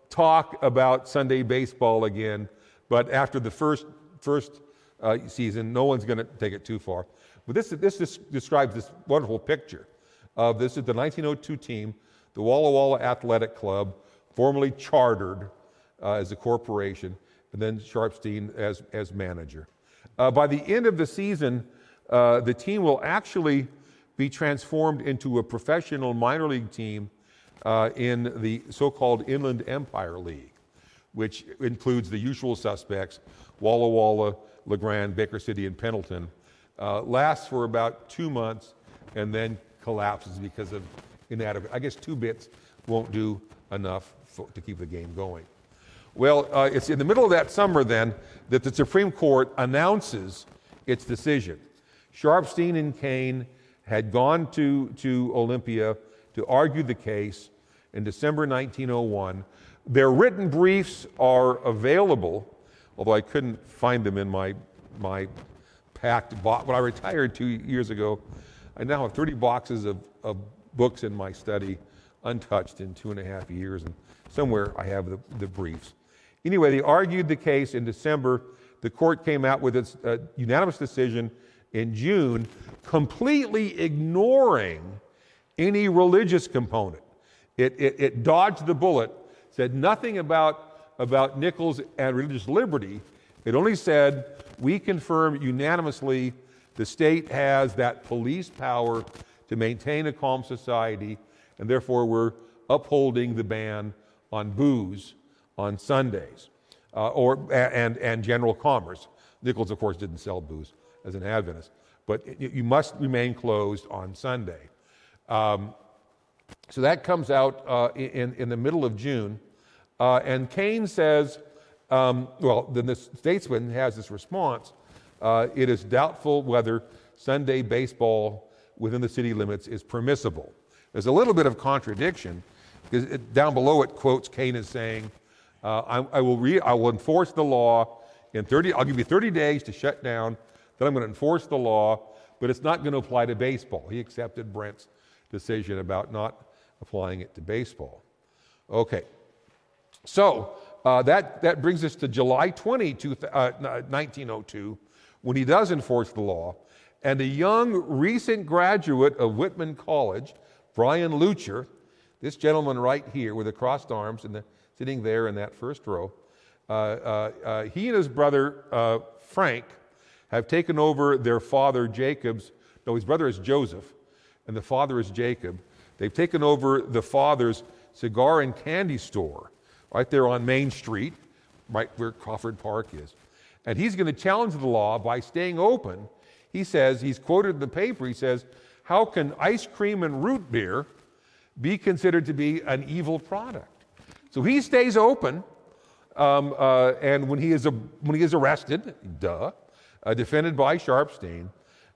talk about Sunday baseball again, but after the first season, no one's going to take it too far. But this describes this wonderful picture. This is the 1902 team, the Walla Walla Athletic Club, formerly chartered as a corporation, and then Sharpstein as manager. By the end of the season, the team will actually be transformed into a professional minor league team in the so-called Inland Empire League, which includes the usual suspects, Walla Walla, LeGrand, Baker City, and Pendleton. Lasts for about 2 months and then collapses because of inadequate. I guess 2 bits won't do enough to keep the game going. Well, it's in the middle of that summer then that the Supreme Court announces its decision. Sharpstein and Kane had gone to Olympia to argue the case in December 1901. Their written briefs are available, although I couldn't find them in my packed box. When I retired 2 years ago, I now have 30 boxes of books in my study, untouched in 2.5 years, and somewhere I have the briefs. Anyway, they argued the case in December. The court came out with its unanimous decision in June, completely ignoring any religious component. It dodged the bullet, said nothing about Nichols and religious liberty. It only said, we confirm unanimously the state has that police power to maintain a calm society, and therefore we're upholding the ban on booze on Sundays and general commerce. Nichols, of course, didn't sell booze as an Adventist, but you must remain closed on Sunday. So that comes out in the middle of June, and Kane says, then the Statesman has this response, it is doubtful whether Sunday baseball within the city limits is permissible. There's a little bit of contradiction, because down below it quotes Kane as saying, I will enforce the law in 30, I'll give you 30 days to shut down, then I'm going to enforce the law, but it's not going to apply to baseball. He accepted Brent's decision about not applying it to baseball. Okay, so that brings us to July 20, 1902, when he does enforce the law, and a young recent graduate of Whitman College, Brian Lucher, this gentleman right here with the crossed arms and sitting there in that first row, he and his brother Frank have taken over their father Jacob's, no, his brother is Joseph, and the father is Jacob. They've taken over the father's cigar and candy store right there on Main Street, right where Crawford Park is. And he's going to challenge the law by staying open. He says, he's quoted in the paper, he says, how can ice cream and root beer be considered to be an evil product? So he stays open, and when he is arrested, defended by Sharpstein,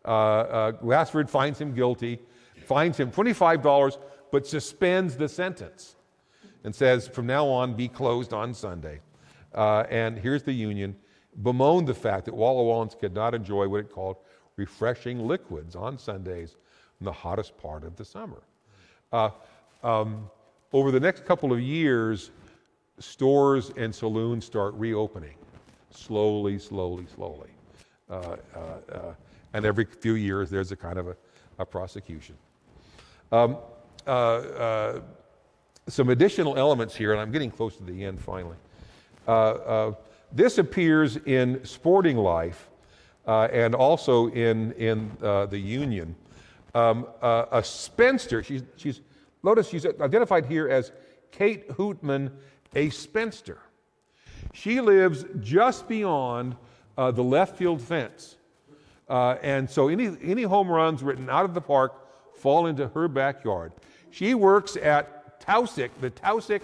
Glassford finds him guilty, fines him $25, but suspends the sentence and says, from now on, be closed on Sunday. And here's the union, bemoaned the fact that Walla Wallans could not enjoy what it called refreshing liquids on Sundays in the hottest part of the summer. Over the next couple of years, stores and saloons start reopening, slowly. And every few years, there's a kind of a prosecution. Some additional elements here, and I'm getting close to the end finally. This appears in Sporting Life and also in the Union. A spinster, notice she's identified here as Kate Hootman, a spinster. She lives just beyond the left field fence. And so any home runs written out of the park fall into her backyard. She works at Tausig, the Tausig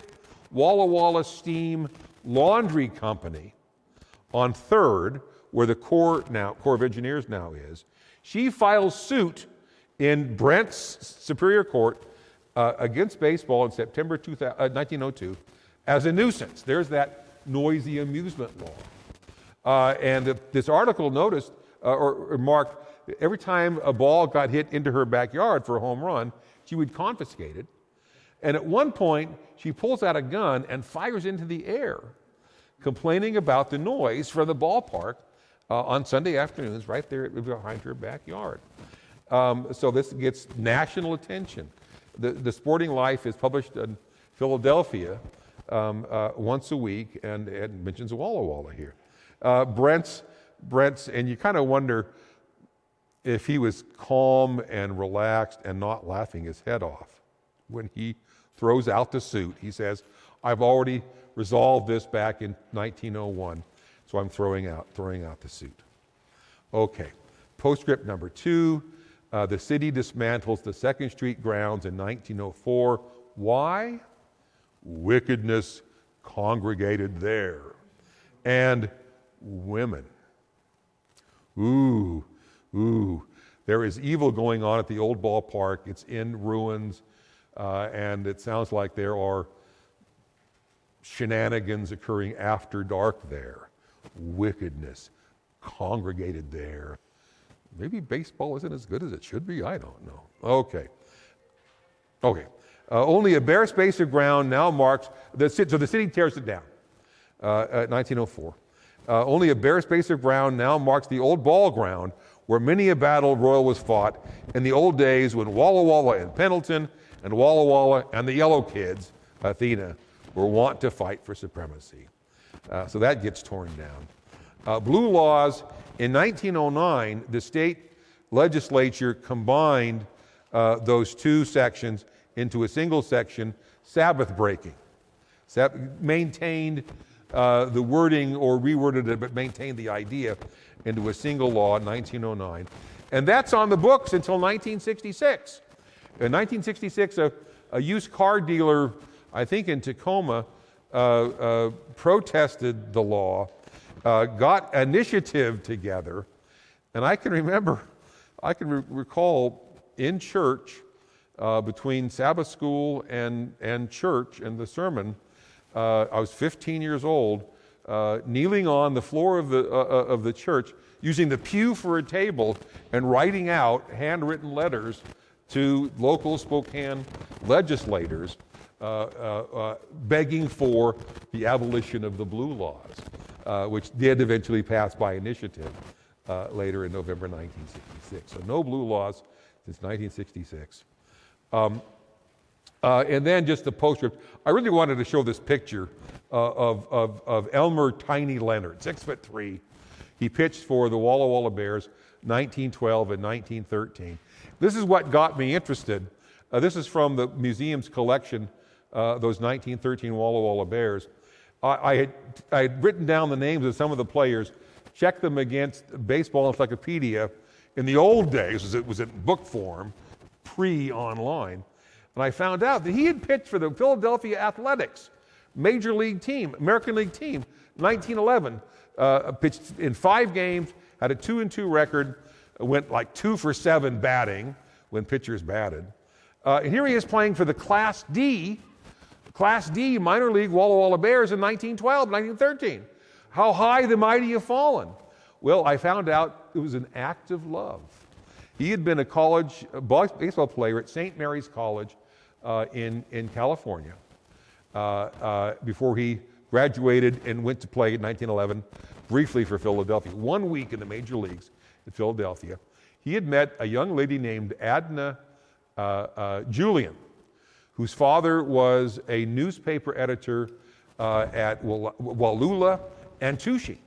Walla Walla Steam Laundry Company on 3rd, where the Corps of Engineers now is. She files suit in Brentz Superior Court against baseball in September 1902 as a nuisance. There's that noisy amusement law. And this article noticed or remarked every time a ball got hit into her backyard for a home run, she would confiscate it. And at one point, she pulls out a gun and fires into the air, complaining about the noise from the ballpark on Sunday afternoons right there behind her backyard. So this gets national attention. The Sporting Life is published in Philadelphia once a week, and it mentions Walla Walla here. Brentz, and you kind of wonder if he was calm and relaxed and not laughing his head off when he throws out the suit. He says, "I've already resolved this back in 1901, so I'm throwing out the suit." Okay, postscript number 2. The city dismantles the 2nd Street grounds in 1904. Why? Wickedness congregated there. And women. Ooh. There is evil going on at the old ballpark. It's in ruins, and it sounds like there are shenanigans occurring after dark there. Wickedness congregated there. Maybe baseball isn't as good as it should be. I don't know. Okay. Only a bare space of ground now marks so the city tears it down. 1904. Only a bare space of ground now marks the old ball ground where many a battle royal was fought in the old days when Walla Walla and Pendleton and Walla Walla and the Yellow Kids, Athena, were wont to fight for supremacy. So that gets torn down. Blue laws. In 1909, the state legislature combined those two sections into a single section, Sabbath breaking. Maintained the wording or reworded it, but maintained the idea into a single law in 1909. And that's on the books until 1966. In 1966, a used car dealer, I think in Tacoma, protested the law, got initiative together, and I can recall in church, between Sabbath school and church and the sermon, I was 15 years old, kneeling on the floor of the church, using the pew for a table and writing out handwritten letters to local Spokane legislators, begging for the abolition of the blue laws, which did eventually pass by initiative later in November 1966. So no blue laws since 1966. And then just the postscript. I really wanted to show this picture of Elmer Tiny Leonard, 6'3". He pitched for the Walla Walla Bears 1912 and 1913. This is what got me interested. This is from the museum's collection, those 1913 Walla Walla Bears. I had written down the names of some of the players, checked them against Baseball Encyclopedia. In the old days, it was in book form, pre-online. And I found out that he had pitched for the Philadelphia Athletics, Major League team, American League team, 1911. Pitched in 5 games, had a 2-2 record, went like 2 for 7 batting when pitchers batted. And here he is playing for the Class D minor league Walla Walla Bears in 1912, 1913. How high the mighty have fallen. Well, I found out it was an act of love. He had been a college baseball player at St. Mary's College in California before he graduated and went to play in 1911 briefly for Philadelphia. 1 week in the major leagues in Philadelphia. He had met a young lady named Adna Julian, whose father was a newspaper editor at Wallula and Tucci.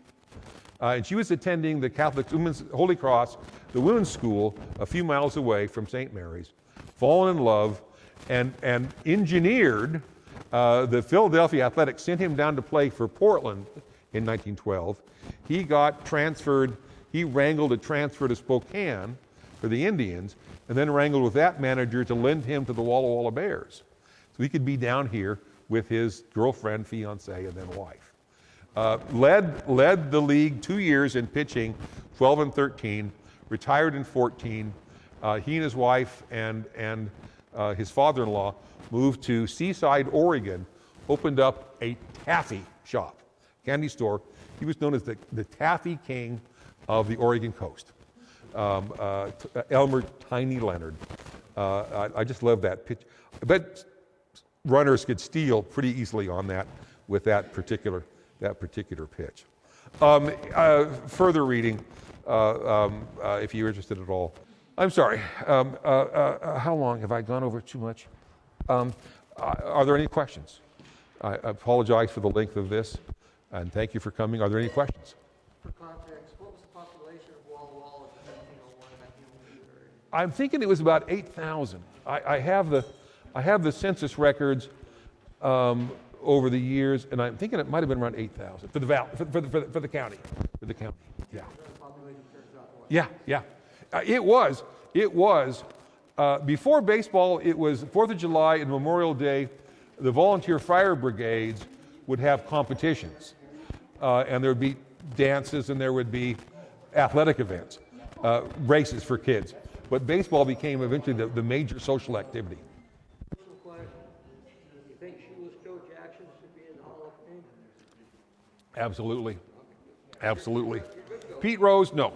And she was attending the Catholic Women's Holy Cross, the women's school, a few miles away from St. Mary's, fallen in love, and engineered the Philadelphia Athletics, sent him down to play for Portland in 1912. He got transferred, he wrangled a transfer to Spokane for the Indians, and then wrangled with that manager to lend him to the Walla Walla Bears. So he could be down here with his girlfriend, fiance, and then wife. Led the league 2 years in pitching, 12 and 13, retired in 14. He and his wife and his father-in-law moved to Seaside, Oregon, opened up a taffy shop, candy store. He was known as the Taffy King of the Oregon coast. Elmer Tiny Leonard. I just love that pitch. I bet runners could steal pretty easily on that with that particular pitch. Further reading, if you're interested at all. I'm sorry. How long have I gone over too much? Are there any questions? I apologize for the length of this, and thank you for coming. Are there any questions? For context, what was the population of Walla Walla in 1901, 1902? I'm thinking it was about 8,000. I have the census records over the years, and I'm thinking it might have been around 8,000 for the valley, for the county, Yeah. Yeah. It was before baseball. It was 4th of July and Memorial Day. The volunteer fire brigades would have competitions, and there would be dances, and there would be athletic events, races for kids. But baseball became eventually the major social activity. Absolutely. Pete Rose, no.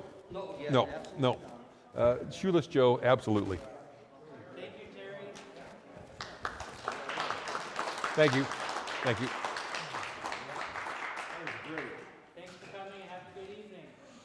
Shoeless Joe, absolutely. Thank you, Terry. Thank you.